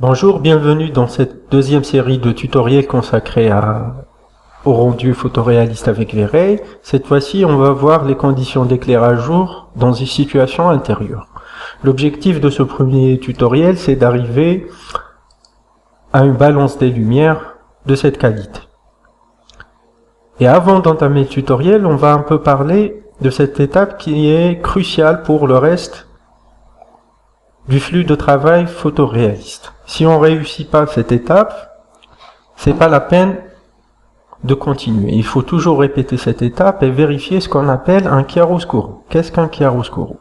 Bonjour, bienvenue dans cette deuxième série de tutoriels consacrés au rendu photoréaliste avec les rayes. Cette fois-ci, on va voir les conditions d'éclairage jour dans une situation intérieure. L'objectif de ce premier tutoriel, c'est d'arriver à une balance des lumières de cette qualité. Et avant d'entamer le tutoriel, on va un peu parler de cette étape qui est cruciale pour le reste du flux de travail photoréaliste. Si on réussit pas cette étape, c'est pas la peine de continuer. Il faut toujours répéter cette étape et vérifier ce qu'on appelle un chiaroscuro. Qu'est-ce qu'un chiaroscuro?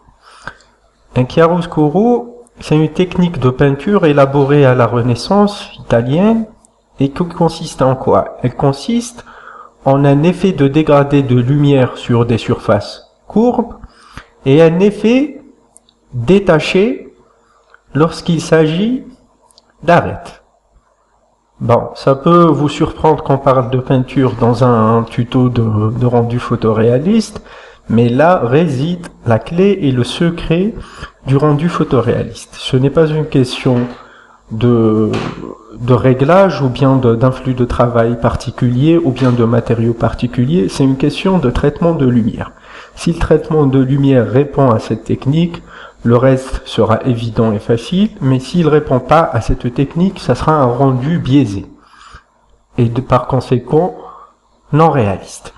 Un chiaroscuro, c'est une technique de peinture élaborée à la Renaissance italienne et qui consiste en quoi? Elle consiste en un effet de dégradé de lumière sur des surfaces courbes et un effet détaché lorsqu'il s'agit d'arêtes. Bon, ça peut vous surprendre qu'on parle de peinture dans un tuto de rendu photoréaliste, mais là réside la clé et le secret du rendu photoréaliste. Ce n'est pas une question de réglage ou bien d'un flux de travail particulier ou bien de matériaux particuliers, c'est une question de traitement de lumière. Si le traitement de lumière répond à cette technique, le reste sera évident et facile, mais s'il ne répond pas à cette technique, ça sera un rendu biaisé et par conséquent non réaliste.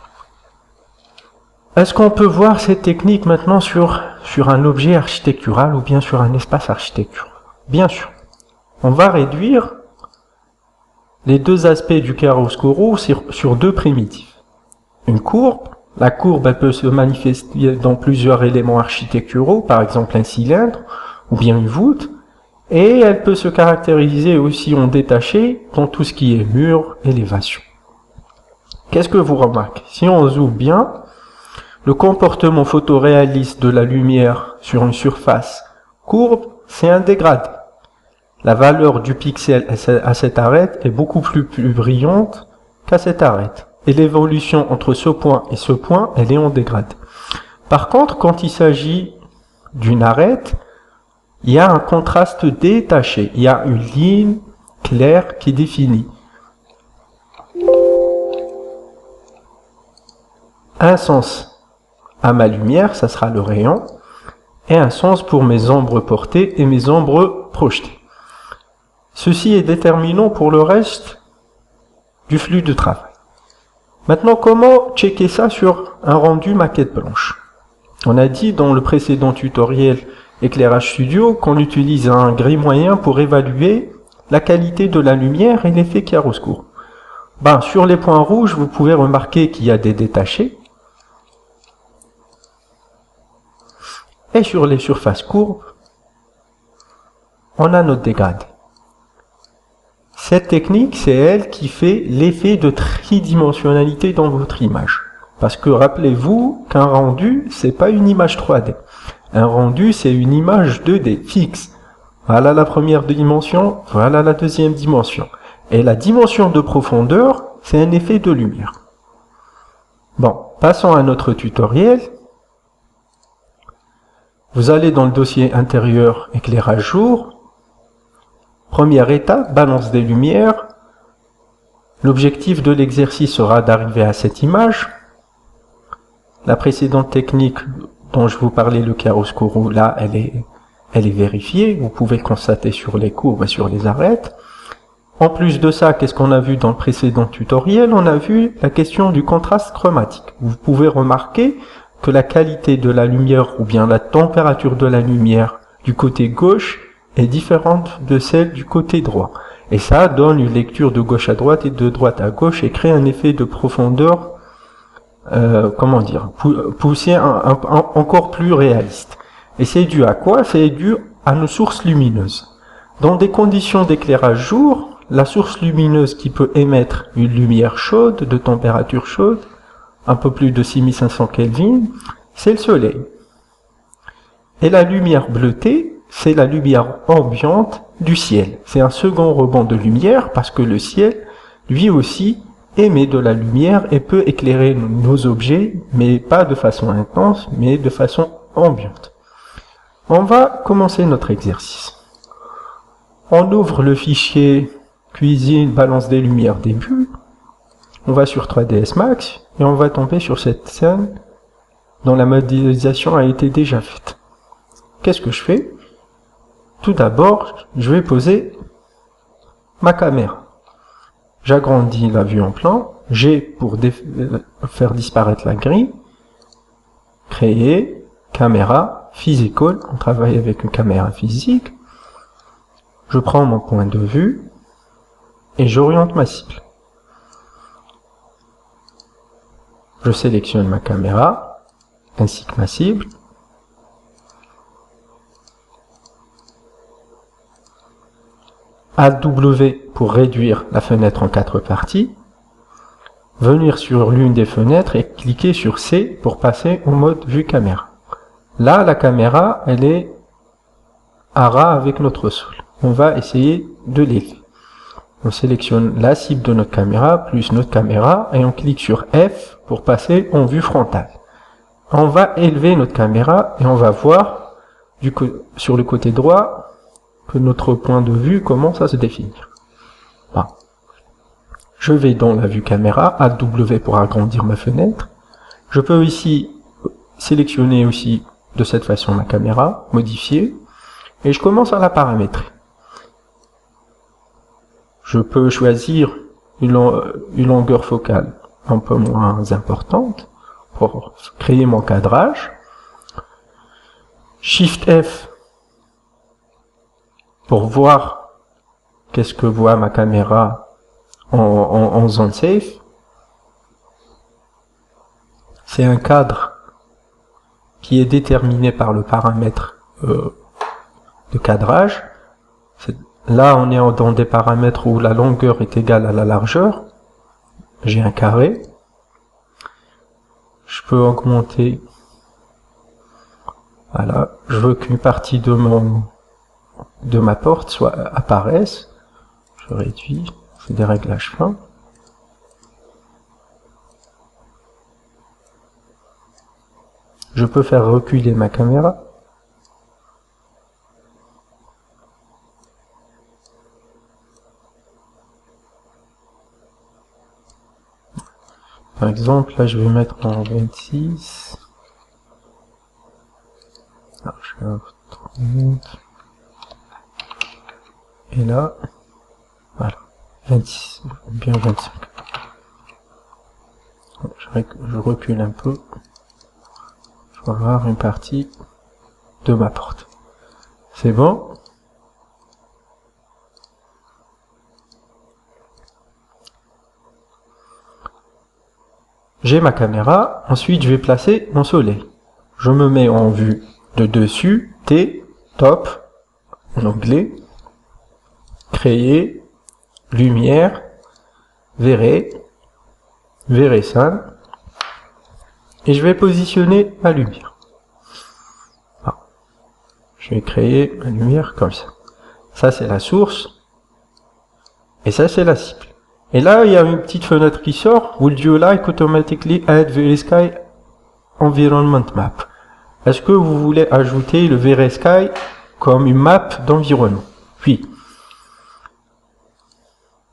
Est-ce qu'on peut voir cette technique maintenant sur un objet architectural ou bien sur un espace architectural? Bien sûr. On va réduire les deux aspects du chiaroscuro sur deux primitives. Une courbe. La courbe, elle peut se manifester dans plusieurs éléments architecturaux, par exemple un cylindre ou bien une voûte, et elle peut se caractériser aussi en détaché dans tout ce qui est mur, élévation. Qu'est-ce que vous remarquez? Si on zoome bien, le comportement photoréaliste de la lumière sur une surface courbe, c'est un dégradé. La valeur du pixel à cette arête est beaucoup plus brillante qu'à cette arête. Et l'évolution entre ce point et ce point, elle est en dégradé. Par contre, quand il s'agit d'une arête, il y a un contraste détaché. Il y a une ligne claire qui définit un sens à ma lumière, ça sera le rayon, et un sens pour mes ombres portées et mes ombres projetées. Ceci est déterminant pour le reste du flux de travail. Maintenant, comment checker ça sur un rendu maquette blanche? On a dit dans le précédent tutoriel Éclairage Studio qu'on utilise un gris moyen pour évaluer la qualité de la lumière et l'effet chiaroscuro. Sur les points rouges, vous pouvez remarquer qu'il y a des détachés. Et sur les surfaces courbes, on a notre dégradé. Cette technique, c'est elle qui fait l'effet de tridimensionnalité dans votre image. Parce que rappelez-vous qu'un rendu, c'est pas une image 3D. Un rendu, c'est une image 2D fixe. Voilà la première dimension, voilà la deuxième dimension. Et la dimension de profondeur, c'est un effet de lumière. Bon, passons à notre tutoriel. Vous allez dans le dossier intérieur éclairage jour. Première étape, balance des lumières. L'objectif de l'exercice sera d'arriver à cette image. La précédente technique dont je vous parlais, le chiaroscuro, là, elle est vérifiée. Vous pouvez constater sur les courbes et sur les arêtes. En plus de ça, qu'est-ce qu'on a vu dans le précédent tutoriel? On a vu la question du contraste chromatique. Vous pouvez remarquer que la qualité de la lumière ou bien la température de la lumière du côté gauche est différente de celle du côté droit. Et ça donne une lecture de gauche à droite et de droite à gauche et crée un effet de profondeur, poussé encore plus réaliste. Et c'est dû à quoi? C'est dû à nos sources lumineuses. Dans des conditions d'éclairage jour, la source lumineuse qui peut émettre une lumière chaude, de température chaude, un peu plus de 6500 Kelvin, c'est le soleil. Et la lumière bleutée, c'est la lumière ambiante du ciel. C'est un second rebond de lumière parce que le ciel, lui aussi, émet de la lumière et peut éclairer nos objets, mais pas de façon intense, mais de façon ambiante. On va commencer notre exercice. On ouvre le fichier cuisine, balance des lumières début. On va sur 3ds Max et on va tomber sur cette scène dont la modélisation a été déjà faite. Qu'est-ce que je fais? Tout d'abord, je vais poser ma caméra. J'agrandis la vue en plan. G pour faire disparaître la grille. Créer, caméra, physical. On travaille avec une caméra physique. Je prends mon point de vue et j'oriente ma cible. Je sélectionne ma caméra ainsi que ma cible. AW pour réduire la fenêtre en 4 parties. Venir sur l'une des fenêtres et cliquer sur C pour passer au mode vue caméra. Là, la caméra, elle est à ras avec notre sol. On va essayer de l'élever. On sélectionne la cible de notre caméra plus notre caméra et on clique sur F pour passer en vue frontale. On va élever notre caméra et on va voir sur le côté droit que notre point de vue commence à se définir. Bon. Je vais dans la vue caméra, AW pour agrandir ma fenêtre. Je peux ici sélectionner aussi de cette façon ma caméra, modifier, et je commence à la paramétrer. Je peux choisir une longueur focale un peu moins importante pour créer mon cadrage. Shift F pour voir qu'est-ce que voit ma caméra en zone safe. C'est un cadre qui est déterminé par le paramètre de cadrage. Là, on est dans des paramètres où la longueur est égale à la largeur. J'ai un carré. Je peux augmenter. Voilà. Je veux qu'une partie de ma porte apparaisse. Je réduis. C'est des réglages fins. Je peux faire reculer ma caméra. Par exemple, là, je vais mettre en 26. Alors, je vais 30. Et là, voilà, 26, bien 25. Je recule un peu. Je vais avoir une partie de ma porte. C'est bon. J'ai ma caméra, ensuite je vais placer mon soleil. Je me mets en vue de dessus, T, top, en anglais, créer, lumière, verrer, scène, et je vais positionner ma lumière. Ah. Je vais créer ma lumière comme ça. Ça c'est la source, et ça c'est la cible. Et là, il y a une petite fenêtre qui sort. Would you like automatically add VerySky Environment Map? Est-ce que vous voulez ajouter le VerySky comme une map d'environnement? Puis,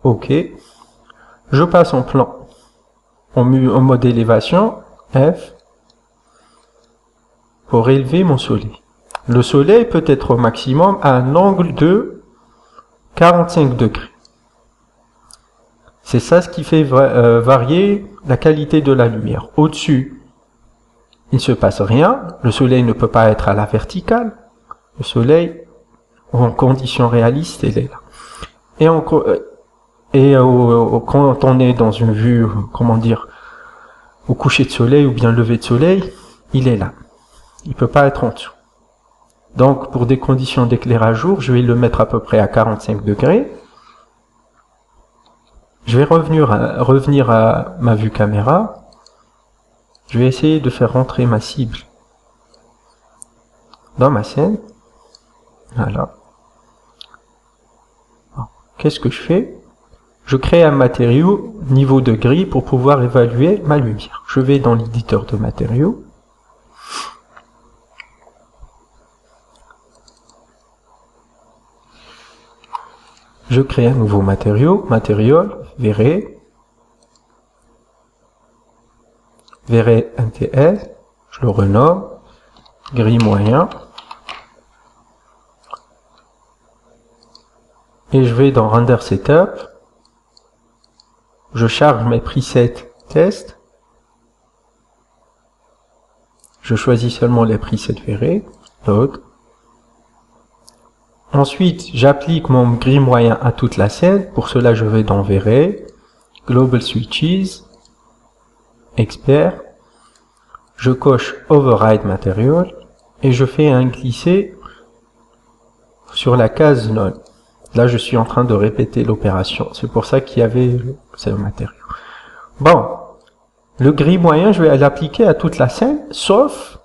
OK. Je passe en plan, en mode élévation, F, pour élever mon soleil. Le soleil peut être au maximum à un angle de 45 degrés. C'est ça ce qui fait varier la qualité de la lumière. Au-dessus, il ne se passe rien. Le soleil ne peut pas être à la verticale. Le soleil, en conditions réalistes, il est là. Quand on est dans une vue, comment dire, au coucher de soleil ou bien lever de soleil, il est là. Il ne peut pas être en dessous. Donc, pour des conditions d'éclairage jour, je vais le mettre à peu près à 45 degrés. Je vais revenir à ma vue caméra. Je vais essayer de faire rentrer ma cible dans ma scène. Voilà. Qu'est-ce que je fais? Je crée un matériau niveau de gris pour pouvoir évaluer ma lumière. Je vais dans l'éditeur de matériaux. je crée un nouveau matériau, matériau, verrez NTL, je le renomme, gris moyen, et je vais dans Render Setup, je charge mes presets test, je choisis seulement les presets verrez, load. Ensuite, j'applique mon gris moyen à toute la scène. Pour cela, je vais dans verrez, Global Switches, Expert. Je coche Override Material et je fais un glisser sur la case None. Là, je suis en train de répéter l'opération. C'est pour ça qu'il y avait ce matériau. Bon, le gris moyen, je vais l'appliquer à toute la scène, sauf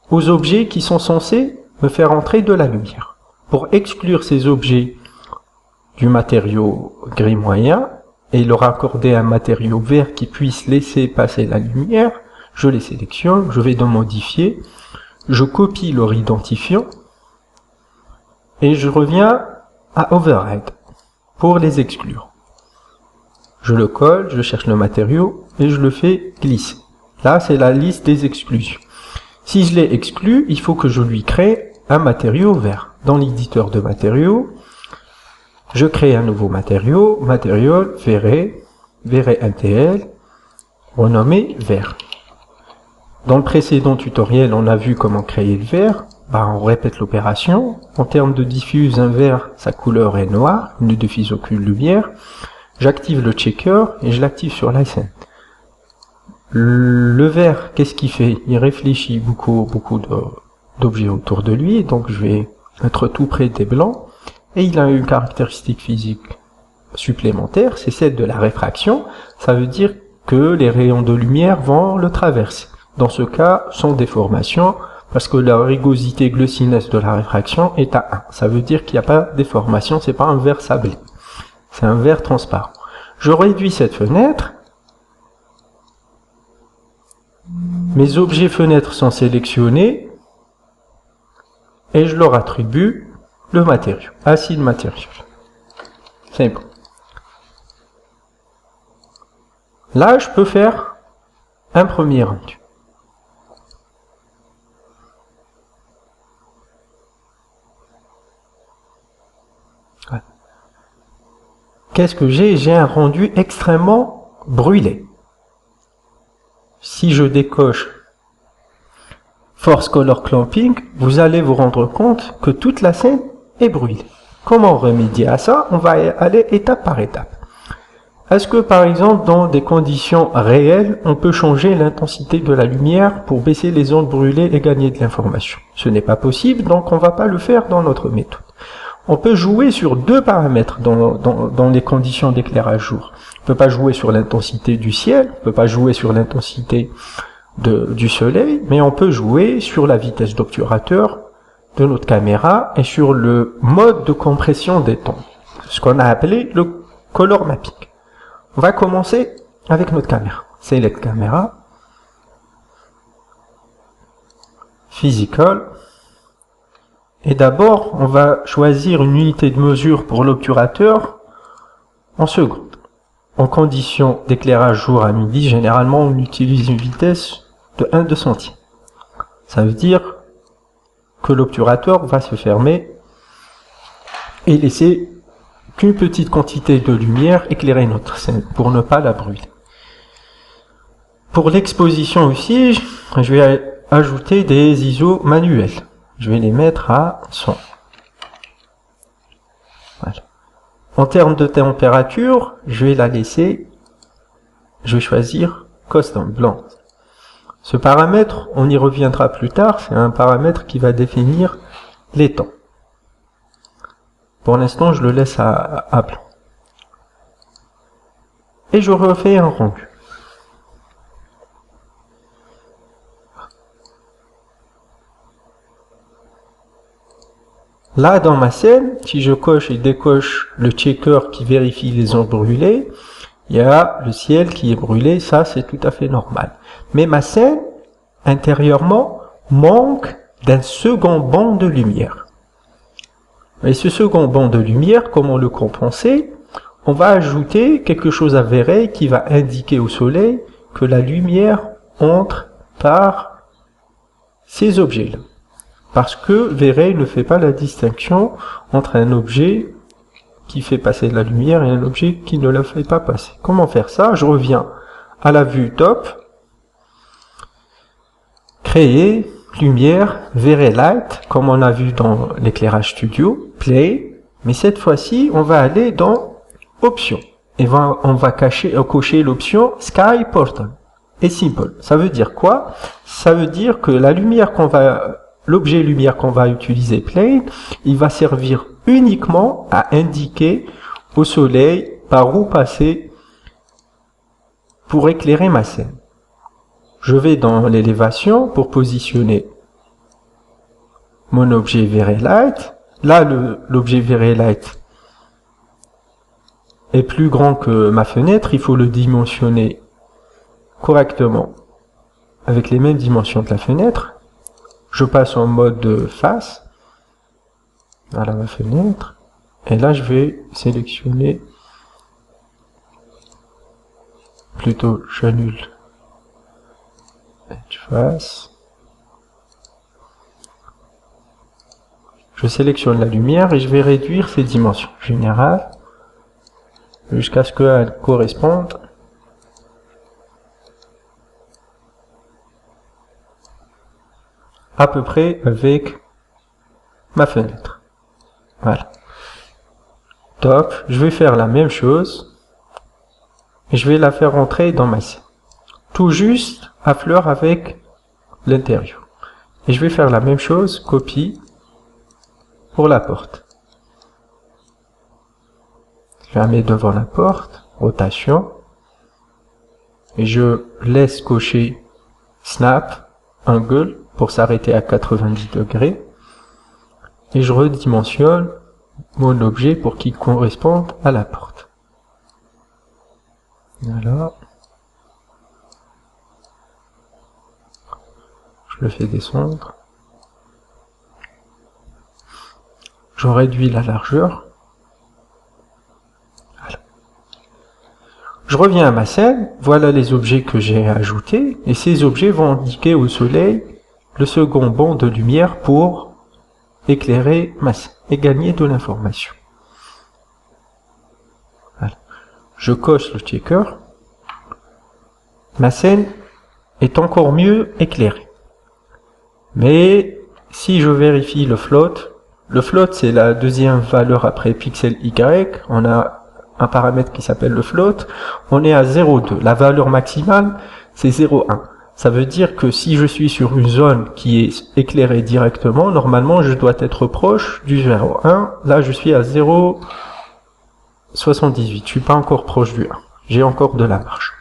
aux objets qui sont censés me faire entrer de la lumière. Pour exclure ces objets du matériau gris moyen et leur accorder un matériau vert qui puisse laisser passer la lumière, je les sélectionne, je vais dans modifier, je copie leur identifiant et je reviens à Override pour les exclure. Je le colle, je cherche le matériau et je le fais glisser. Là, c'est la liste des exclusions. Si je l'ai exclu, il faut que je lui crée un matériau vert. Dans l'éditeur de matériaux, je crée un nouveau matériau, matériau verrez NTL, renommé vert. Dans le précédent tutoriel, on a vu comment créer le vert. On répète l'opération. En termes de diffuse, un vert, sa couleur est noire, il ne diffuse aucune lumière. J'active le checker et je l'active sur la scène. Le vert, qu'est-ce qu'il fait? Il réfléchit beaucoup d'objets autour de lui, donc je vais être tout près des blancs, et il a une caractéristique physique supplémentaire, c'est celle de la réfraction. Ça veut dire que les rayons de lumière vont le traverser. Dans ce cas, sans déformation, parce que la rugosité glossiness de la réfraction est à 1. Ça veut dire qu'il n'y a pas de déformation, c'est pas un vert sablé, c'est un vert transparent. Je réduis cette fenêtre. Mes objets fenêtres sont sélectionnés et je leur attribue le matériau, Acid Material. C'est bon. Là, je peux faire un premier rendu. Voilà. Qu'est-ce que j'ai? J'ai un rendu extrêmement brûlé. Si je décoche Force Color Clamping, vous allez vous rendre compte que toute la scène est brûlée. Comment remédier à ça? On va aller étape par étape. Est-ce que par exemple dans des conditions réelles, on peut changer l'intensité de la lumière pour baisser les zones brûlées et gagner de l'information? Ce n'est pas possible, donc on ne va pas le faire dans notre méthode. On peut jouer sur deux paramètres dans les conditions d'éclairage jour. On ne peut pas jouer sur l'intensité du ciel, on ne peut pas jouer sur l'intensité du soleil, mais on peut jouer sur la vitesse d'obturateur de notre caméra et sur le mode de compression des tons, ce qu'on a appelé le color mapping. On va commencer avec notre caméra. Select caméra, physical, et d'abord on va choisir une unité de mesure pour l'obturateur en secondes. En condition d'éclairage jour à midi, généralement on utilise une vitesse de 1/2 centième. Ça veut dire que l'obturateur va se fermer et laisser qu'une petite quantité de lumière éclairer notre scène pour ne pas la brûler. Pour l'exposition aussi, je vais ajouter des ISO manuels. Je vais les mettre à 100. Voilà. En termes de température, je vais la laisser, je vais choisir Custom Blend. Ce paramètre, on y reviendra plus tard, c'est un paramètre qui va définir les temps. Pour l'instant, je le laisse à blanc. Et je refais un rendu. Là, dans ma scène, si je coche et décoche le checker qui vérifie les zones brûlées, il y a le ciel qui est brûlé, ça c'est tout à fait normal. Mais ma scène, intérieurement, manque d'un second banc de lumière. Et ce second bond de lumière, comment le compenser? On va ajouter quelque chose à V-Ray qui va indiquer au soleil que la lumière entre par ces objets-là. Parce que V-Ray ne fait pas la distinction entre un objet qui fait passer de la lumière et un objet qui ne la fait pas passer. Comment faire ça? Je reviens à la vue top, créer, lumière, V-Ray Light, comme on a vu dans l'éclairage studio, play, mais cette fois-ci, on va aller dans options, et on va cocher l'option Sky Portal, et simple. Ça veut dire quoi? Ça veut dire que la lumière l'objet lumière qu'on va utiliser, plane, il va servir uniquement à indiquer au soleil par où passer pour éclairer ma scène. Je vais dans l'élévation pour positionner mon objet V-Ray Light. Là, l'objet V-Ray Light est plus grand que ma fenêtre. Il faut le dimensionner correctement avec les mêmes dimensions que la fenêtre. Je passe en mode de face. Voilà ma fenêtre. Et là, je vais sélectionner. Plutôt, j'annule. Edge face. Je sélectionne la lumière et je vais réduire ses dimensions générales jusqu'à ce qu'elles correspondent à peu près avec ma fenêtre. Voilà. Top. Je vais faire la même chose et je vais la faire entrer dans ma scène. Tout juste à fleur avec l'intérieur. Et je vais faire la même chose, copie, pour la porte. Je la mets devant la porte, rotation, et je laisse cocher snap, angle, pour s'arrêter à 90 degrés, et je redimensionne mon objet pour qu'il corresponde à la porte. Voilà. Je le fais descendre. Je réduis la largeur. Voilà. Je reviens à ma scène. Voilà les objets que j'ai ajoutés. Et ces objets vont indiquer au soleil le second bond de lumière pour éclairer ma scène et gagner de l'information. Voilà. Je coche le checker. Ma scène est encore mieux éclairée. Mais si je vérifie le float c'est la deuxième valeur après pixel Y, on a un paramètre qui s'appelle le float, on est à 0,2. La valeur maximale, c'est 0,1. Ça veut dire que si je suis sur une zone qui est éclairée directement, normalement je dois être proche du 0,1. Là je suis à 0,78. Je suis pas encore proche du 1. J'ai encore de la marge.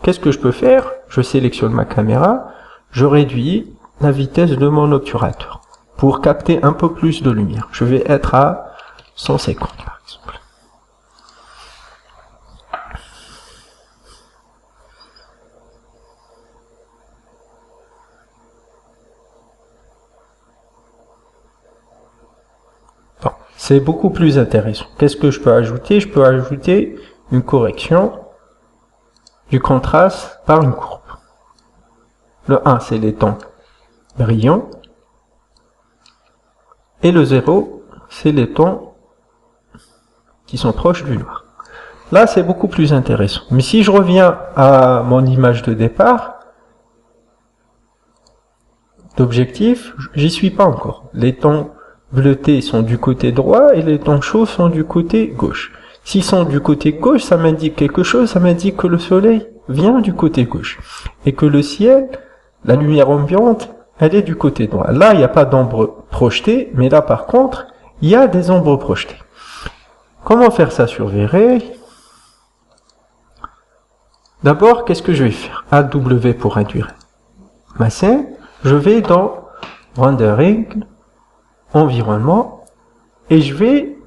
Qu'est-ce que je peux faire? Je sélectionne ma caméra, je réduis la vitesse de mon obturateur pour capter un peu plus de lumière. Je vais être à 150 par exemple. Bon, c'est beaucoup plus intéressant. Qu'est-ce que je peux ajouter? Je peux ajouter une correction du contraste par une courbe. Le 1, c'est les tons brillants. Et le 0, c'est les tons qui sont proches du noir. Là, c'est beaucoup plus intéressant. Mais si je reviens à mon image de départ, d'objectif, j'y suis pas encore. Les tons bleutés sont du côté droit et les tons chauds sont du côté gauche. S'ils sont du côté gauche, ça m'indique quelque chose, ça m'indique que le soleil vient du côté gauche. Et que le ciel, la lumière ambiante, elle est du côté droit. Là, il n'y a pas d'ombre projetée, mais là, par contre, il y a des ombres projetées. Comment faire ça sur V-Ray? D'abord, qu'est-ce que je vais faire? AW pour réduire ma scène. Je vais dans Rendering, Environnement, et je vais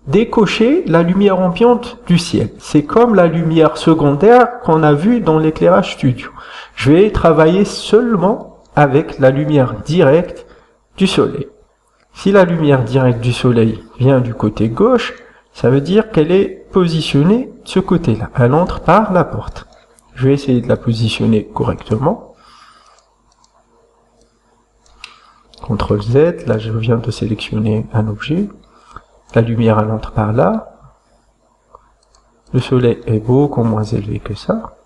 décocher la lumière ambiante du ciel. C'est comme la lumière secondaire qu'on a vue dans l'éclairage studio. Je vais travailler seulement avec la lumière directe du soleil. Si la lumière directe du soleil vient du côté gauche, ça veut dire qu'elle est positionnée de ce côté-là. Elle entre par la porte. Je vais essayer de la positionner correctement. CTRL Z, là je viens de sélectionner un objet. La lumière elle entre par là. Le soleil est beaucoup moins élevé que ça.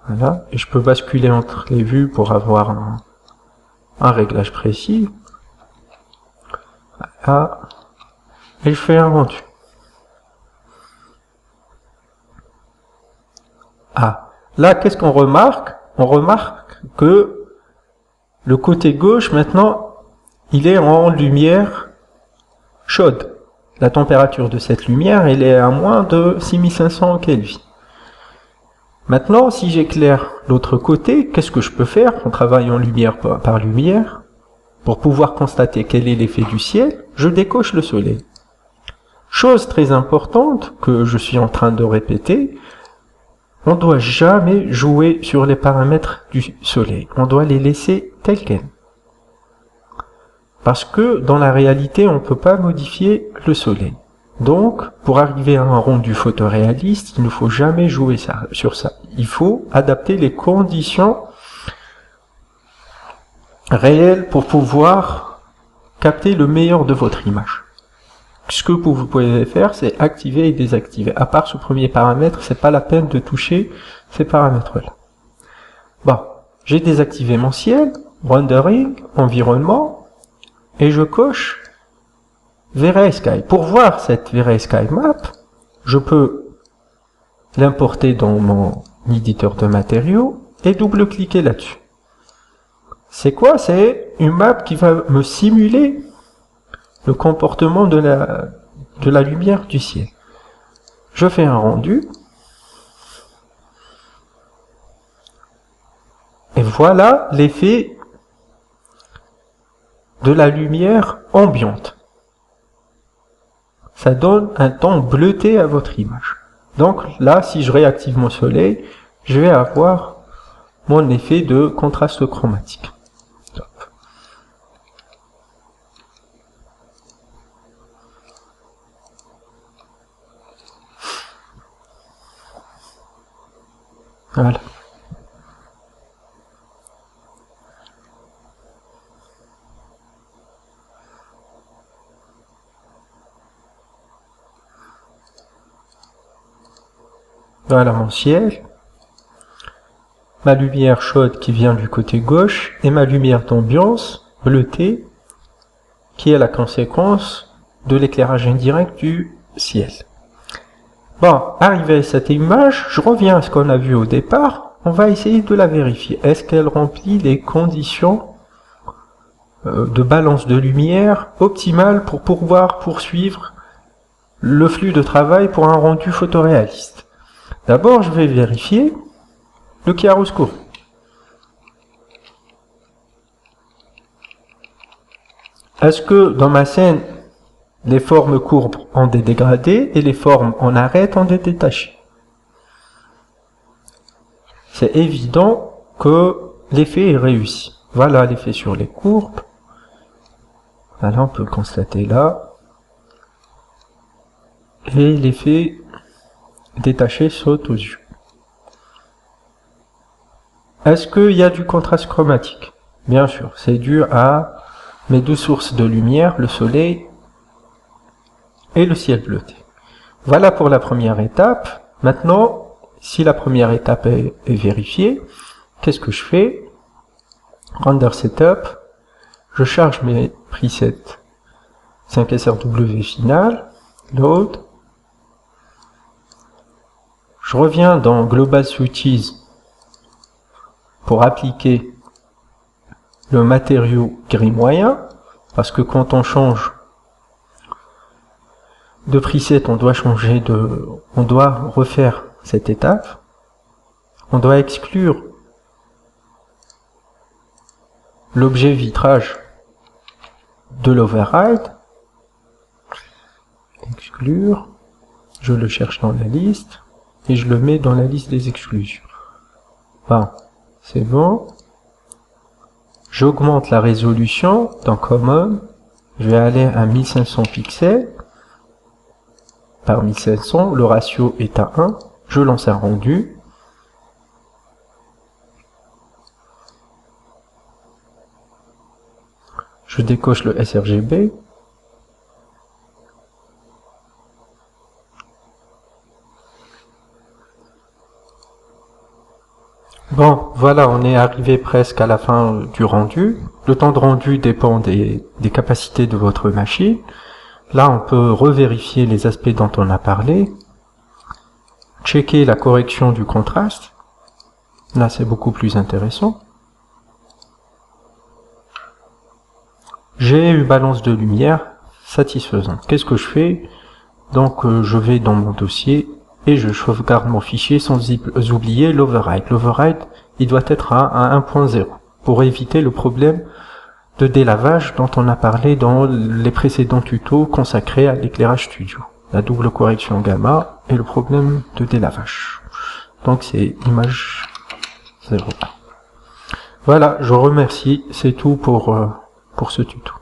Voilà, et je peux basculer entre les vues pour avoir un réglage précis. Voilà. Et je fais un rendu. Ah, là qu'est-ce qu'on remarque? On remarque que le côté gauche maintenant, il est en lumière chaude. La température de cette lumière, elle est à moins de 6500 Kelvin. Maintenant, si j'éclaire l'autre côté, qu'est-ce que je peux faire en travaillant lumière par lumière? Pour pouvoir constater quel est l'effet du ciel, je décoche le soleil. Chose très importante que je suis en train de répéter, on ne doit jamais jouer sur les paramètres du soleil. On doit les laisser tels quels. Parce que dans la réalité, on ne peut pas modifier le soleil. Donc, pour arriver à un rendu photoréaliste, il ne faut jamais jouer sur ça. Il faut adapter les conditions réelles pour pouvoir capter le meilleur de votre image. Ce que vous pouvez faire, c'est activer et désactiver. À part ce premier paramètre, c'est pas la peine de toucher ces paramètres-là. Bon, j'ai désactivé mon ciel, rendering, environnement, et je coche V-Ray Sky. Pour voir cette V-Ray Sky map, je peux l'importer dans mon éditeur de matériaux et double-cliquer là-dessus. C'est quoi? C'est une map qui va me simuler le comportement de la lumière du ciel. Je fais un rendu. Et voilà l'effet de la lumière ambiante. Ça donne un ton bleuté à votre image. Donc là, si je réactive mon soleil, je vais avoir mon effet de contraste chromatique. Top. Voilà. Voilà mon ciel, ma lumière chaude qui vient du côté gauche et ma lumière d'ambiance bleutée qui est la conséquence de l'éclairage indirect du ciel. Bon, arrivé à cette image, je reviens à ce qu'on a vu au départ, on va essayer de la vérifier. Est-ce qu'elle remplit les conditions de balance de lumière optimales pour pouvoir poursuivre le flux de travail pour un rendu photoréaliste? D'abord, je vais vérifier le chiaroscuro. Est-ce que dans ma scène, les formes courbes ont des dégradés et les formes en arête ont des détachés? C'est évident que l'effet est réussi. Voilà l'effet sur les courbes. Voilà, on peut le constater là. Et l'effet détaché saute aux yeux. Est-ce qu'il y a du contraste chromatique? Bien sûr, c'est dû à mes deux sources de lumière, le soleil et le ciel bleuté. Voilà pour la première étape. Maintenant, si la première étape est vérifiée, qu'est-ce que je fais? Render Setup, je charge mes presets 5SRW final, Load. Je reviens dans Global Switches pour appliquer le matériau gris moyen, parce que quand on change de preset, on doit refaire cette étape. On doit exclure l'objet vitrage de l'override. Exclure, je le cherche dans la liste. Et je le mets dans la liste des exclusions. Bon, c'est bon. J'augmente la résolution dans Common. Je vais aller à 1500 pixels par 1500. Le ratio est à 1. Je lance un rendu. Je décoche le sRGB. Bon, voilà, on est arrivé presque à la fin du rendu. Le temps de rendu dépend des capacités de votre machine. Là, on peut revérifier les aspects dont on a parlé. Checker la correction du contraste. Là, c'est beaucoup plus intéressant. J'ai une balance de lumière satisfaisante. Qu'est-ce que je fais? Donc, je vais dans mon dossier et je sauvegarde mon fichier sans oublier l'override. L'override, il doit être à 1.0 pour éviter le problème de délavage dont on a parlé dans les précédents tutos consacrés à l'éclairage studio. La double correction gamma et le problème de délavage. Donc c'est image 0. Voilà, je remercie, c'est tout pour ce tuto.